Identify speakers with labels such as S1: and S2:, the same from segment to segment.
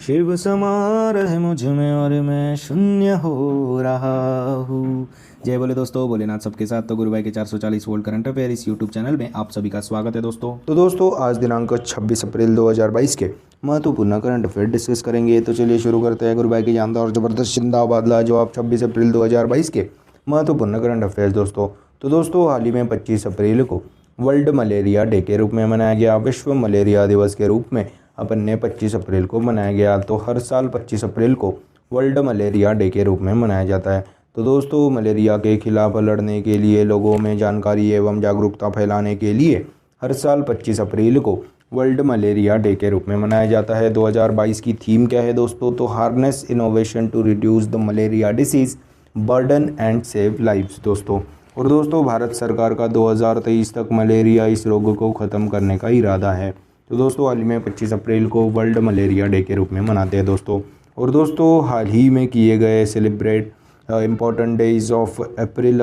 S1: शिव समा रहे मुझ में और मैं शून्य हो रहा हूँ। जय बोले दोस्तों, भोलेनाथ सबके साथ। तो गुरु भाई के 440 वोल्ट करंट अफेयर इस यूट्यूब चैनल में आप सभी का स्वागत है दोस्तों।
S2: तो दोस्तों आज दिनांक 26 अप्रैल 2022 के महत्वपूर्ण करंट अफेयर डिस्कस करेंगे। तो चलिए शुरू करते हैं गुरु भाई की जानदार और ज़बरदस्त जिंदाबाद लाजवाब 26 अप्रैल 2022 के महत्वपूर्ण करंट अफेयर दोस्तों। तो दोस्तों हाल ही में 25 अप्रैल को वर्ल्ड मलेरिया डे के रूप में मनाया गया। विश्व मलेरिया दिवस के रूप में अपन ने 25 अप्रैल को मनाया गया। तो हर साल 25 अप्रैल को वर्ल्ड मलेरिया डे के रूप में मनाया जाता है। तो दोस्तों मलेरिया के खिलाफ लड़ने के लिए लोगों में जानकारी एवं जागरूकता फैलाने के लिए हर साल 25 अप्रैल को वर्ल्ड मलेरिया डे के रूप में मनाया जाता है। 2022 की थीम क्या है दोस्तों? तो harness innovation to reduce the malaria disease burden and save lives दोस्तों। और दोस्तों भारत सरकार का 2023 तक मलेरिया इस रोग को ख़त्म करने का इरादा है। तो दोस्तों हाल ही में 25 अप्रैल को वर्ल्ड मलेरिया डे के रूप में मनाते हैं दोस्तों। और दोस्तों हाल ही में किए गए celebrate important days of April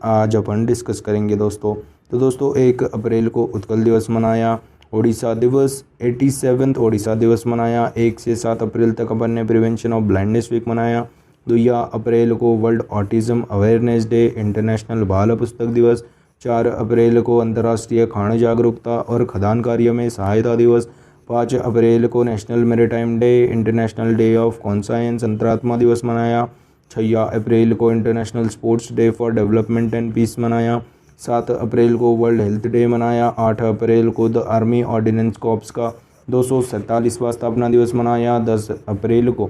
S2: आज अपन डिस्कस करेंगे दोस्तों। तो दोस्तों 1 अप्रैल को उत्कल दिवस मनाया। ओडिशा दिवस 87वां ओडिशा दिवस मनाया। 1 से 7 अप्रैल तक अपन ने प्रिवेंशन ऑफ ब्लाइंडनेस वीक मनाया। 2 अप्रैल को world autism awareness day, international बाल पुस्तक दिवस। 4 अप्रैल को अंतर्राष्ट्रीय खाण जागरूकता और खदान कार्य में सहायता दिवस। 5 अप्रैल को national maritime day, international day of conscience अंतरात्मा दिवस मनाया। 6 अप्रैल को international sports day for development and peace मनाया। 7 अप्रैल को वर्ल्ड हेल्थ डे मनाया। 8 अप्रैल को द आर्मी ऑर्डिनेंस कॉर्प्स का 247वां स्थापना दिवस मनाया। 10 अप्रैल को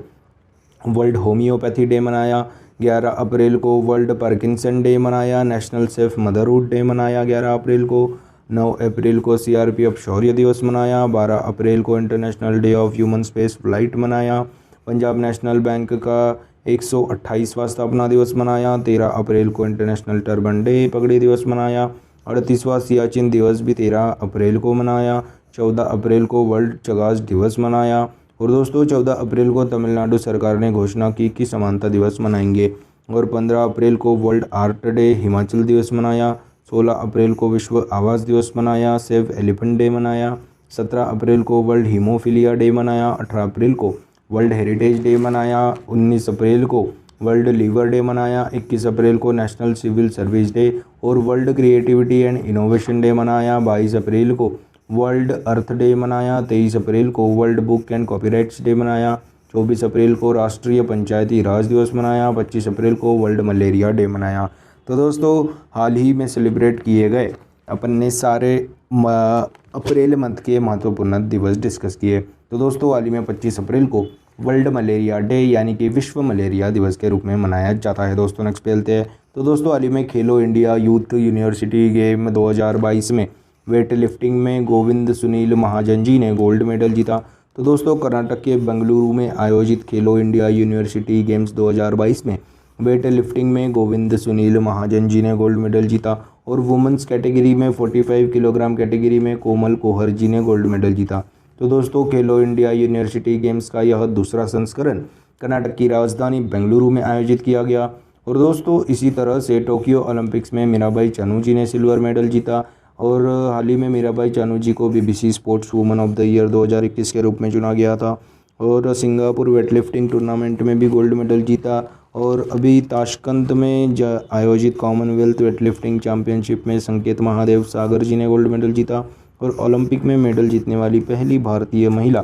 S2: वर्ल्ड होम्योपैथी डे मनाया। 11 अप्रैल को वर्ल्ड पार्किंसन डे मनाया। नेशनल सेफ मदरहुड डे मनाया 11 अप्रैल को। 9 अप्रैल को सीआरपीएफ शौर्य दिवस मनाया। 12 अप्रैल को international day of human space flight मनाया। पंजाब नेशनल बैंक का 128वां स्थापना दिवस मनाया। 13 अप्रैल को इंटरनेशनल टर्बन डे पगड़ी दिवस मनाया। 38वां सियाचिन दिवस भी 13 अप्रैल को मनाया। 14 अप्रैल को वर्ल्ड चगास दिवस मनाया। और दोस्तों 14 अप्रैल को तमिलनाडु सरकार ने घोषणा की कि समानता दिवस मनाएंगे। और 15 अप्रैल को वर्ल्ड आर्ट डे हिमाचल दिवस मनाया। 16 अप्रैल को विश्व आवास दिवस मनाया। सेव एलिफेंट डे मनाया। 17 अप्रैल को वर्ल्ड हीमोफीलिया डे मनाया। 18 अप्रैल को वर्ल्ड हेरिटेज डे मनाया। 19 अप्रैल को वर्ल्ड लीवर डे मनाया। 21 अप्रैल को नेशनल सिविल सर्विस डे और world creativity and innovation day मनाया। 22 अप्रैल को वर्ल्ड अर्थ डे मनाया। 23 अप्रैल को world book and copyrights day मनाया। 24 अप्रैल को राष्ट्रीय पंचायती राज दिवस मनाया। 25 अप्रैल को वर्ल्ड मलेरिया डे मनाया। तो दोस्तों हाल ही में सेलिब्रेट किए गए अपन ने सारे अप्रैल मंथ के महत्वपूर्ण दिवस डिस्कस किए। तो दोस्तों हाल ही में 25 अप्रैल को वर्ल्ड मलेरिया डे यानी कि विश्व मलेरिया दिवस के रूप में मनाया जाता है दोस्तों। नेक्स्ट खेलते हैं। तो दोस्तों हाल ही में खेलो इंडिया यूथ यूनिवर्सिटी गेम 2022 में वेट लिफ्टिंग में गोविंद सुनील महाजन जी ने गोल्ड मेडल जीता। तो दोस्तों कर्नाटक के बेंगलुरु में आयोजित खेलो इंडिया यूनिवर्सिटी गेम्स 2022 में वेट लिफ्टिंग में गोविंद सुनील महाजन जी ने गोल्ड मेडल जीता। और वुमेंस कैटेगरी में 45 किलोग्राम कैटेगरी में कोमल कोहर जी ने गोल्ड मेडल जीता। तो दोस्तों खेलो इंडिया यूनिवर्सिटी गेम्स का यह दूसरा संस्करण कर्नाटक की राजधानी बेंगलुरु में आयोजित किया गया। और दोस्तों इसी तरह से टोक्यो ओलंपिक्स में मीराबाई चानू जी ने सिल्वर मेडल जीता। और हाल ही में मीराबाई चानू जी को BBC sports woman of the year 2021 के रूप में चुना गया था। और सिंगापुर वेटलिफ्टिंग टूर्नामेंट में भी गोल्ड मेडल जीता। और अभी ताशकंद में आयोजित कॉमनवेल्थ वेटलिफ्टिंग चैंपियनशिप में संकेत महादेव सागर जी ने गोल्ड मेडल जीता। और ओलंपिक में मेडल जीतने वाली पहली भारतीय महिला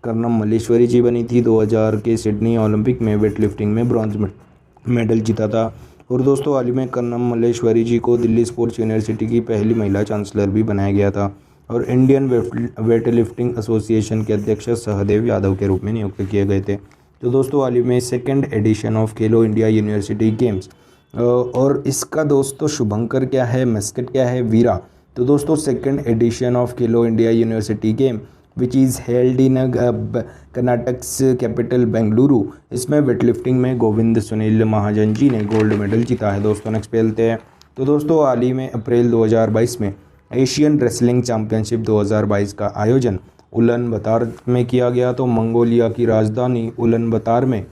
S2: कर्नम मल्लेश्वरी जी बनी थी। 2000 के सिडनी ओलंपिक में वेटलिफ्टिंग में ब्रॉन्ज मेडल जीता था। और दोस्तों हाल ही में कर्नम मल्लेश्वरी जी को दिल्ली स्पोर्ट्स यूनिवर्सिटी की पहली महिला चांसलर भी बनाया गया था। और इंडियन वेट लिफ्टिंग एसोसिएशन के अध्यक्ष सहदेव यादव के रूप में नियुक्त किए गए थे। तो दोस्तों हाल ही में 2nd edition of Khelo India university games और इसका दोस्तों शुभंकर क्या है, मस्कट क्या है, वीरा। तो दोस्तों 2nd edition of Khelo India university game which is held in Karnataka's capital Bengaluru, इसमें वेटलिफ्टिंग में गोविंद सुनील महाजन जी ने गोल्ड मेडल जीता है दोस्तों। नेक्स्ट खेलते हैं। तो दोस्तों हाल ही में अप्रैल 2022 में एशियन रेसलिंग चैंपियनशिप 2022 का आयोजन उलन बतार में किया गया। तो मंगोलिया की राजधानी उलन बतार में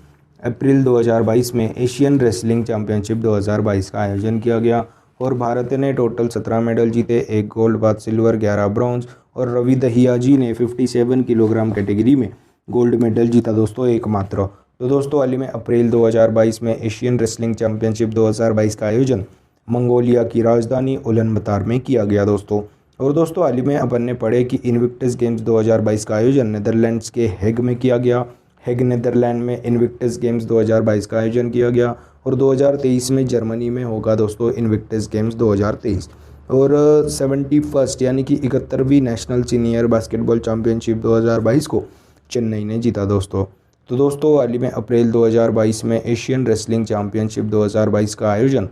S2: अप्रैल 2022 में एशियन रेसलिंग चैंपियनशिप 2022 का आयोजन किया गया। और भारत ने टोटल 17 मेडल जीते, 1 गोल्ड 5 सिल्वर 11 ब्रॉन्ज। और रवि दहिया जी ने 57 किलोग्राम कैटेगरी में गोल्ड मेडल जीता दोस्तों एकमात्र। तो दोस्तों हाल ही में अप्रैल 2022 में एशियन रेसलिंग चैंपियनशिप 2022 का आयोजन मंगोलिया की राजधानी उलानबातर में किया गया दोस्तों। और दोस्तों हाल ही में अपन ने पढ़े कि इनविक्टस गेम्स 2022 का आयोजन नेदरलैंड्स के हेग में किया गया। हेग नेदरलैंड में इनविक्टस गेम्स 2022 का आयोजन किया गया। और 2023 में जर्मनी में होगा दोस्तों इनविक्टस गेम्स 2023। और 71st यानी कि 71वीं नेशनल सीनियर बास्केटबॉल चैंपियनशिप 2022 को चेन्नई ने जीता दोस्तों। तो दोस्तों हाल ही में अप्रैल 2022 में एशियन रेसलिंग चैंपियनशिप 2022 का आयोजन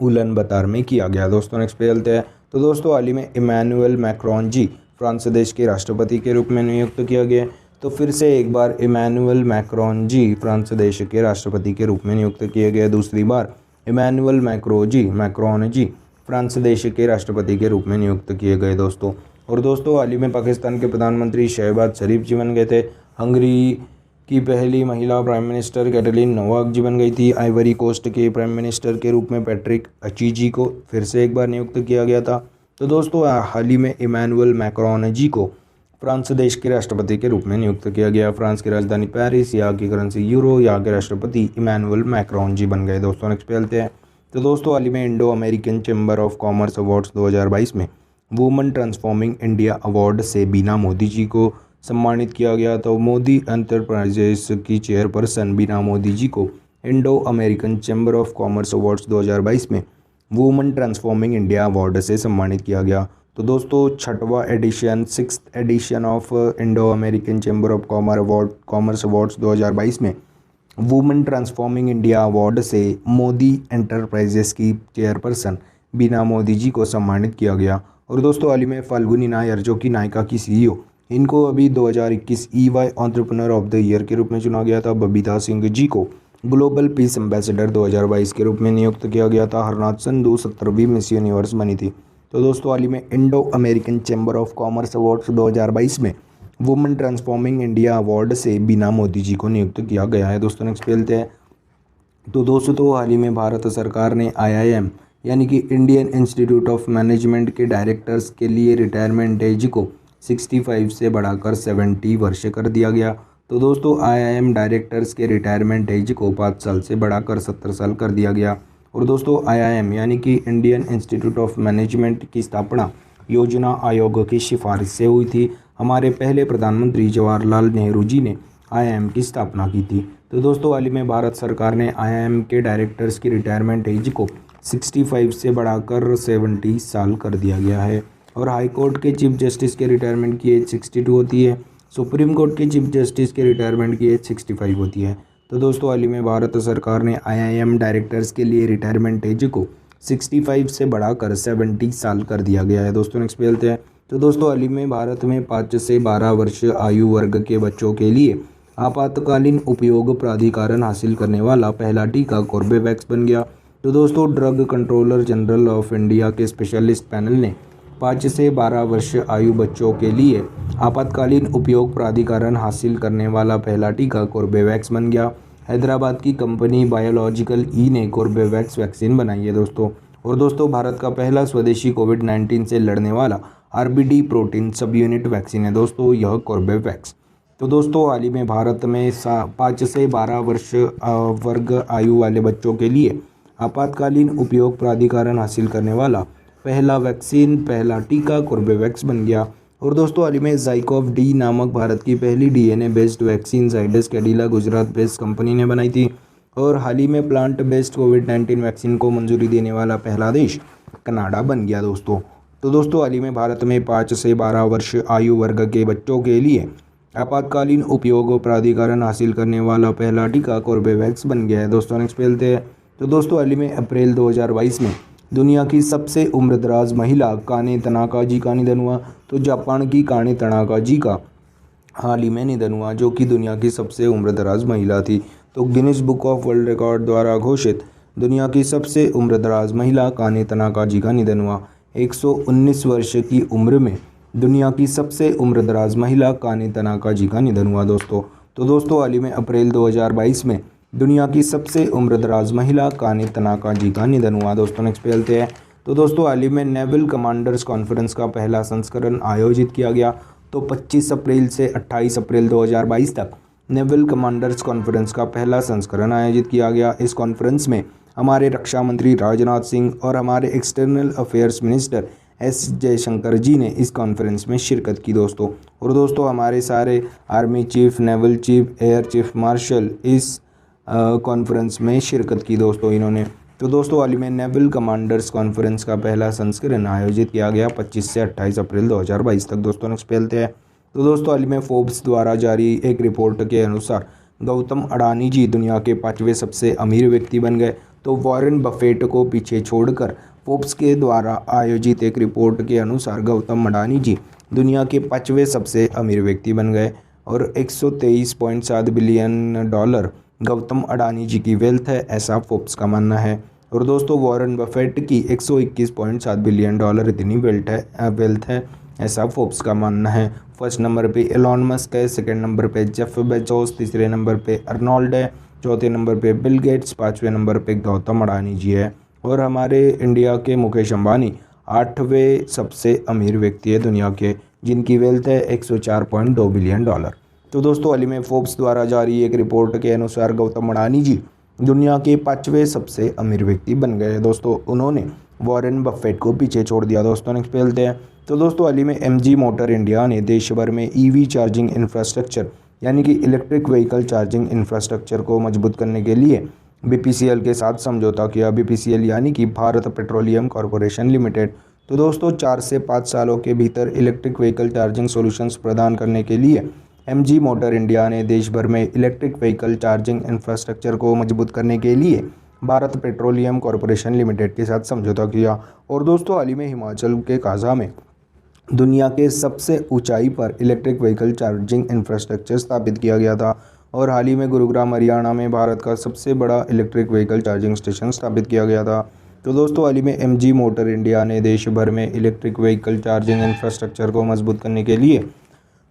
S2: उलानबातर में किया गया दोस्तों। नेक्स्ट पे चलते हैं। तो दोस्तों हाल ही में इमैनुअल मैक्रोन जी फ्रांस देश के राष्ट्रपति के रूप में नियुक्त किया गया। तो फिर से एक बार इमैनुअल मैक्रोन जी फ्रांस देश के राष्ट्रपति के रूप में नियुक्त किए गए। दूसरी बार इमैनुअल मैक्रोन जी फ्रांस देश के राष्ट्रपति के रूप में नियुक्त किए गए दोस्तों। और दोस्तों हाल ही में पाकिस्तान के प्रधानमंत्री शहबाज शरीफ जी बन गए थे। हंगरी की पहली महिला प्राइम मिनिस्टर कैटरीन नोवाक जी बन गई थी। आइवरी कोस्ट के प्राइम मिनिस्टर के रूप में पैट्रिक अचीजी को फिर से एक बार नियुक्त किया गया था। तो दोस्तों हाल ही में इमैनुअल मैक्रोन जी को फ्रांस देश के राष्ट्रपति के रूप में नियुक्त किया गया। फ्रांस की राजधानी पेरिस, यहाँ की करेंसी यूरो, यहाँ के राष्ट्रपति इमैनुअल मैक्रोन जी बन गए दोस्तों। नेक्स्ट पे चलते हैं। तो दोस्तों हाल ही में Indo American chamber of commerce awards 2022 में वुमन ट्रांसफॉर्मिंग इंडिया अवार्ड से बीना मोदी जी को सम्मानित किया गया। तो मोदी एंटरप्राइजेस की चेयरपर्सन बीना मोदी जी को Indo American chamber of commerce awards 2022 में वुमन ट्रांसफॉर्मिंग इंडिया अवार्ड से सम्मानित किया गया। तो दोस्तों 6th edition of Indo American chamber of commerce awards 2022 में वुमेन ट्रांसफॉर्मिंग इंडिया अवार्ड से मोदी एंटरप्राइजेस की चेयरपर्सन बीना मोदी जी को सम्मानित किया गया। और दोस्तों हाल ही में फाल्गुनी नायर जो कि नायका की सीईओ, इनको अभी 2021 EY entrepreneur of the year के रूप में चुना गया था। बबीता सिंह जी को ग्लोबल पीस एम्बेसडर 2022 के रूप में नियुक्त किया गया था। हरनाथ संधू 17वीं मिस यूनिवर्स बनी थी। तो दोस्तों हाल ही में Indo American chamber of commerce awards 2022 में वुमेन ट्रांसफॉर्मिंग इंडिया अवार्ड से बीना मोदी जी को नियुक्त किया गया है दोस्तों। नेक्स्ट खेलते हैं। तो दोस्तों हाल ही में भारत सरकार ने IIM यानी कि इंडियन इंस्टीट्यूट ऑफ मैनेजमेंट के डायरेक्टर्स के लिए रिटायरमेंट एज को 65 से बढ़ाकर 70 वर्ष कर दिया गया। तो दोस्तों IIM डायरेक्टर्स के रिटायरमेंट एज को 5 साल से बढ़ाकर 70 साल कर दिया गया। और दोस्तों IIM यानी कि इंडियन इंस्टीट्यूट ऑफ मैनेजमेंट की स्थापना योजना आयोग की सिफारिश से हुई थी। हमारे पहले प्रधानमंत्री जवाहरलाल नेहरू जी ने IIM की स्थापना की थी। तो दोस्तों हाल ही में भारत सरकार ने IIM के डायरेक्टर्स की रिटायरमेंट एज को 65 से बढ़ाकर 70 साल कर दिया गया है। और हाई कोर्ट के चीफ जस्टिस के रिटायरमेंट की एज 62 होती है। सुप्रीम कोर्ट के चीफ जस्टिस के रिटायरमेंट की एज 65 होती है। तो दोस्तों हाल ही में भारत सरकार ने IIM डायरेक्टर्स के लिए रिटायरमेंट एज को 65 से बढ़ाकर 70 साल कर दिया गया है दोस्तों। नेक्स्ट पे चलते हैं। तो दोस्तों हाल ही में भारत में 5 से 12 वर्ष आयु वर्ग के बच्चों के लिए आपातकालीन उपयोग प्राधिकरण हासिल करने वाला पहला टीका कॉर्बेवैक्स बन गया। तो दोस्तों drug controller general of India के स्पेशलिस्ट पैनल ने 5 से 12 वर्ष आयु बच्चों के लिए आपातकालीन उपयोग प्राधिकरण हासिल करने वाला पहला टीका कॉर्बेवैक्स बन गया। हैदराबाद की कंपनी बायोलॉजिकल ई ने कॉर्बेवैक्स वैक्सीन बनाई है दोस्तों। और दोस्तों भारत का पहला स्वदेशी कोविड-19 से लड़ने वाला RBD प्रोटीन सब यूनिट वैक्सीन है दोस्तों यह कॉर्बेवैक्स। तो दोस्तों हाल ही में भारत में 5 से 12 वर्ष वर्ग आयु वाले बच्चों के लिए आपातकालीन उपयोग प्राधिकरण हासिल करने वाला पहला टीका कॉर्बेवैक्स बन गया। और दोस्तों हाल ही में ज़ाइकोव डी नामक भारत की पहली DNA based vaccine Zydus Cadila Gujarat based company ने बनाई थी। और हाल ही में प्लांट बेस्ड कोविड-19 वैक्सीन को मंजूरी देने वाला पहला देश कनाडा बन गया दोस्तों। तो दोस्तों हाल ही में भारत में 5 से 12 वर्ष आयु वर्ग के बच्चों के लिए आपातकालीन उपयोग प्राधिकरण हासिल करने वाला पहला टीका कॉर्बेवैक्स बन गया है दोस्तों। नेक्स्ट पे चलते हैं। तो दोस्तों हाल ही में अप्रैल 2022 में दुनिया की सबसे उम्रदराज महिला काने तनाका जी का निधन हुआ। तो जापान की काने तनाका जी का हाल ही में निधन हुआ जो कि दुनिया की सबसे उम्रदराज महिला थी। तो Guinness book of world record द्वारा घोषित दुनिया की सबसे उम्रदराज महिला काने तनाका जी का निधन हुआ। 119 वर्ष की उम्र में दुनिया की सबसे उम्रदराज महिला काने तनाका जी का निधन हुआ दोस्तों। तो दोस्तों हाल ही में अप्रैल 2022 में दुनिया की सबसे उम्रदराज महिला काने तनाका जी का निधन हुआ दोस्तों। नेक्स्ट पे चलते हैं। तो दोस्तों हाल ही में नेवल कमांडर्स कॉन्फ्रेंस का पहला संस्करण आयोजित किया गया। तो 25 अप्रैल से 28 अप्रैल 2022 तक नेवल कमांडर्स कॉन्फ्रेंस का पहला संस्करण आयोजित किया गया। इस कॉन्फ्रेंस में हमारे रक्षा मंत्री राजनाथ सिंह और हमारे external affairs minister S Jaishankar ji ने इस कॉन्फ्रेंस में शिरकत की दोस्तों। और दोस्तों हमारे सारे army chief, naval chief, air chief marshal इस कॉन्फ्रेंस में शिरकत की दोस्तों इन्होंने। तो दोस्तों हाल ही में नेवल कमांडर्स कॉन्फ्रेंस का पहला संस्करण आयोजित किया गया 25 से 28 अप्रैल 2022 तक दोस्तों। नेक्स्ट पहलते हैं। तो दोस्तों हाल ही में फोर्ब्स द्वारा जारी एक रिपोर्ट के अनुसार गौतम अडानी जी दुनिया के 5वें सबसे अमीर व्यक्ति बन गए। तो वॉरेन बफेट को पीछे छोड़कर फोर्ब्स के द्वारा आयोजित एक रिपोर्ट के अनुसार गौतम अडानी जी दुनिया के 5वें सबसे अमीर व्यक्ति बन गए और 123.7 बिलियन डॉलर गौतम अडानी जी की वेल्थ है, ऐसा फोर्ब्स का मानना है। और दोस्तों वॉरेन बफेट की 121.7 बिलियन डॉलर इतनी वेल्थ है, ऐसा फोर्ब्स का मानना है। फर्स्ट नंबर पे एलॉन मस्क है, सेकंड नंबर पे जेफ बेजोस, तीसरे नंबर पे अर्नोल्ड है, चौथे नंबर पे बिल गेट्स, पाँचवें नंबर पे गौतम अडानी जी है। और हमारे इंडिया के मुकेश अंबानी 8वें सबसे अमीर व्यक्ति है दुनिया के, जिनकी वेल्थ है 104.2 बिलियन डॉलर। तो दोस्तों हाल ही में फोर्ब्स द्वारा जारी एक रिपोर्ट के अनुसार गौतम अडानी जी दुनिया के 5वें सबसे अमीर व्यक्ति बन गए दोस्तों। उन्होंने वॉरेन बफेट को पीछे छोड़ दिया दोस्तों। नेक्स्ट पहलते हैं। तो दोस्तों हाल ही में एमजी मोटर इंडिया ने देश भर में ईवी चार्जिंग इंफ्रास्ट्रक्चर यानी कि इलेक्ट्रिक व्हीकल चार्जिंग इंफ्रास्ट्रक्चर को मजबूत करने के लिए बीपीसीएल के साथ समझौता किया। बीपीसीएल यानी कि भारत पेट्रोलियम कॉरपोरेशन लिमिटेड। तो दोस्तों 4 से 5 सालों के भीतर इलेक्ट्रिक व्हीकल चार्जिंग सॉल्यूशंस प्रदान करने के लिए एमजी मोटर इंडिया ने देश भर में इलेक्ट्रिक व्हीकल चार्जिंग इंफ्रास्ट्रक्चर को मजबूत करने के लिए भारत पेट्रोलियम कॉरपोरेशन लिमिटेड के साथ समझौता किया। और दोस्तों हाल ही में हिमाचल के काजा में दुनिया के सबसे ऊंचाई पर इलेक्ट्रिक व्हीकल चार्जिंग इंफ्रास्ट्रक्चर स्थापित किया गया था। और हाल ही में गुरुग्राम हरियाणा में भारत का सबसे बड़ा इलेक्ट्रिक व्हीकल चार्जिंग स्टेशन स्थापित किया गया था। तो दोस्तों हाल ही में एमजी मोटर इंडिया ने देश भर में इलेक्ट्रिक व्हीकल चार्जिंग इंफ्रास्ट्रक्चर को मजबूत करने के लिए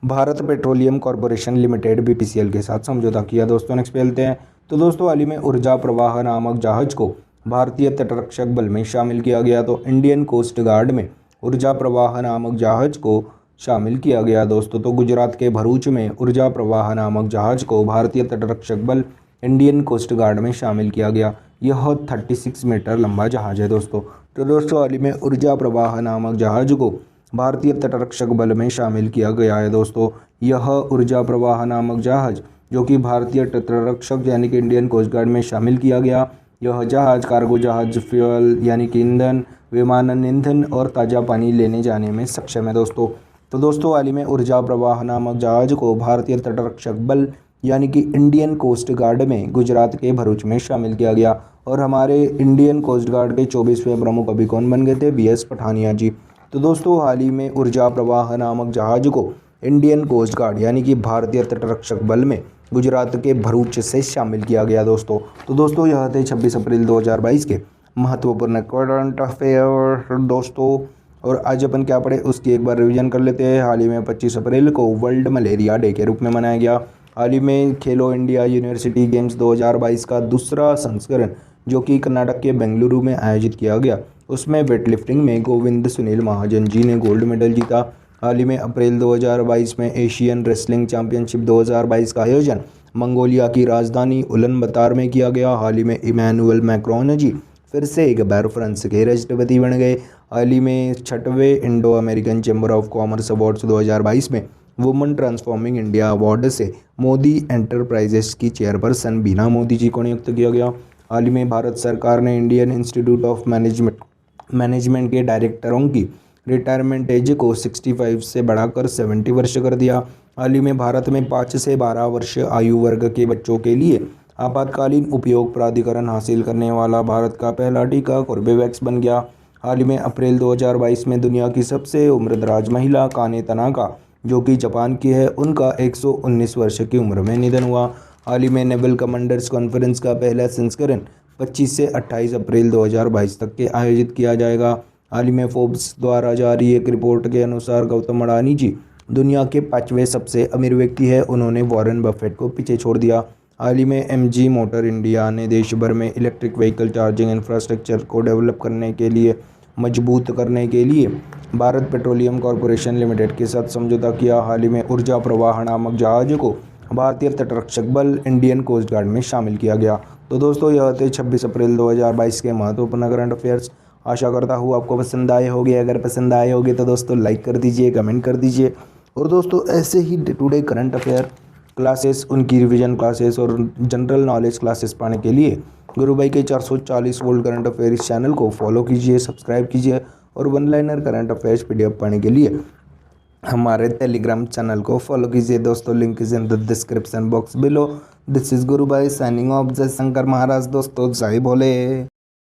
S2: Bharat petroleum corporation limited BPCL के साथ समझौता किया दोस्तों। नेक्स्ट पहलते हैं। तो दोस्तों हाल ही में ऊर्जा प्रवाह नामक जहाज को भारतीय तटरक्षक बल में शामिल किया गया। तो इंडियन कोस्ट गार्ड में ऊर्जा प्रवाह नामक जहाज को शामिल किया गया दोस्तों। तो गुजरात के भरूच में ऊर्जा प्रवाह नामक जहाज को भारतीय तटरक्षक बल इंडियन कोस्ट गार्ड में शामिल किया गया। यह 36 मीटर लंबा जहाज है दोस्तों। तो दोस्तों हाल ही में ऊर्जा प्रवाह नामक जहाज को भारतीय तटरक्षक बल में शामिल किया गया है दोस्तों। यह ऊर्जा प्रवाह नामक जहाज जो कि भारतीय तटरक्षक यानी कि इंडियन कोस्ट गार्ड में शामिल किया गया, यह जहाज कार्गो जहाज, फ्यूल यानी कि ईंधन, विमानन ईंधन और ताज़ा पानी लेने जाने में सक्षम है दोस्तों। तो दोस्तों हाल ही में ऊर्जा प्रवाह नामक जहाज को भारतीय तटरक्षक बल यानी कि इंडियन कोस्ट गार्ड में गुजरात के भरूच में शामिल किया गया। और हमारे इंडियन कोस्ट गार्ड के 24वें प्रमुख अभी कौन बन गए थे? बीएस पठानिया जी। तो दोस्तों हाल ही में ऊर्जा प्रवाह नामक जहाज को इंडियन कोस्ट गार्ड यानी कि भारतीय तटरक्षक बल में गुजरात के भरूच से शामिल किया गया दोस्तों। तो दोस्तों यह थे 26 अप्रैल 2022 के महत्वपूर्ण करंट अफेयर दोस्तों। और आज अपन क्या पढ़े उसकी एक बार रिवीजन कर लेते हैं। हाल ही में 25 अप्रैल को वर्ल्ड मलेरिया डे के रूप में मनाया गया। हाल ही में खेलो इंडिया यूनिवर्सिटी गेम्स 2022 का दूसरा संस्करण जो कि कर्नाटक के बेंगलुरु में आयोजित किया गया, उसमें वेटलिफ्टिंग में गोविंद सुनील महाजन जी ने गोल्ड मेडल जीता। हाल ही में अप्रैल 2022 में एशियन रेसलिंग चैंपियनशिप 2022 का आयोजन मंगोलिया की राजधानी उलानबातर में किया गया। हाल ही में इमैनुअल मैक्रोन जी फिर से एक बार फ्रांस के राष्ट्रपति बन गए। हाल ही में 6वें Indo American chamber of commerce awards 2022 में वुमेन ट्रांसफॉर्मिंग इंडिया अवार्ड से मोदी एंटरप्राइजेस की चेयरपर्सन बीना मोदी जी को नियुक्त किया गया। हाल ही में भारत सरकार ने इंडियन इंस्टीट्यूट ऑफ मैनेजमेंट के डायरेक्टरों की रिटायरमेंट एज को 65 से बढ़ाकर 70 वर्ष कर दिया। हाल ही में भारत में 5 से 12 वर्ष आयु वर्ग के बच्चों के लिए आपातकालीन उपयोग प्राधिकरण हासिल करने वाला भारत का पहला टीका कोर्बेवैक्स बन गया। हाल ही में अप्रैल 2022 में दुनिया की सबसे उम्रदराज महिला काने तनाका जो कि जापान की है, उनका 119 वर्ष की उम्र में निधन हुआ। हाल ही में नेवल कमांडर्स कॉन्फ्रेंस का पहला संस्करण 25 से 28 अप्रैल 2022 तक के आयोजित किया जाएगा। हाल ही में फोर्ब्स द्वारा जारी एक रिपोर्ट के अनुसार गौतम अडानी जी दुनिया के 5वें सबसे अमीर व्यक्ति है। उन्होंने वॉरेन बफेट को पीछे छोड़ दिया। हाल ही में एमजी मोटर इंडिया ने देश भर में इलेक्ट्रिक व्हीकल चार्जिंग इंफ्रास्ट्रक्चर को डेवलप करने के लिए मजबूत करने के लिए भारत पेट्रोलियम कॉरपोरेशन लिमिटेड के साथ समझौता किया। हाल ही में ऊर्जा प्रवाह नामक जहाज को भारतीय तटरक्षक बल इंडियन कोस्ट गार्ड में शामिल किया गया। तो दोस्तों यह थे 26 अप्रैल 2022 के महत्वपूर्ण करंट अफेयर्स। आशा करता हूँ आपको पसंद आए होंगे। अगर पसंद आए होंगे तो दोस्तों लाइक कर दीजिए, कमेंट कर दीजिए। और दोस्तों ऐसे ही day to day current affair classes, उनकी रिवीजन क्लासेस और जनरल नॉलेज क्लासेस पाने के लिए गुरु भाई के 440 वोल्ट करंट अफेयर इस चैनल को फॉलो कीजिए, सब्सक्राइब कीजिए। और one liner current affairs PDF पाने के लिए हमारे टेलीग्राम चैनल को फॉलो कीजिए दोस्तों। Link is in the description box below. This is गुरु भाई साइनिंग ऑफ। जय शंकर महाराज दोस्तों, जय भोले।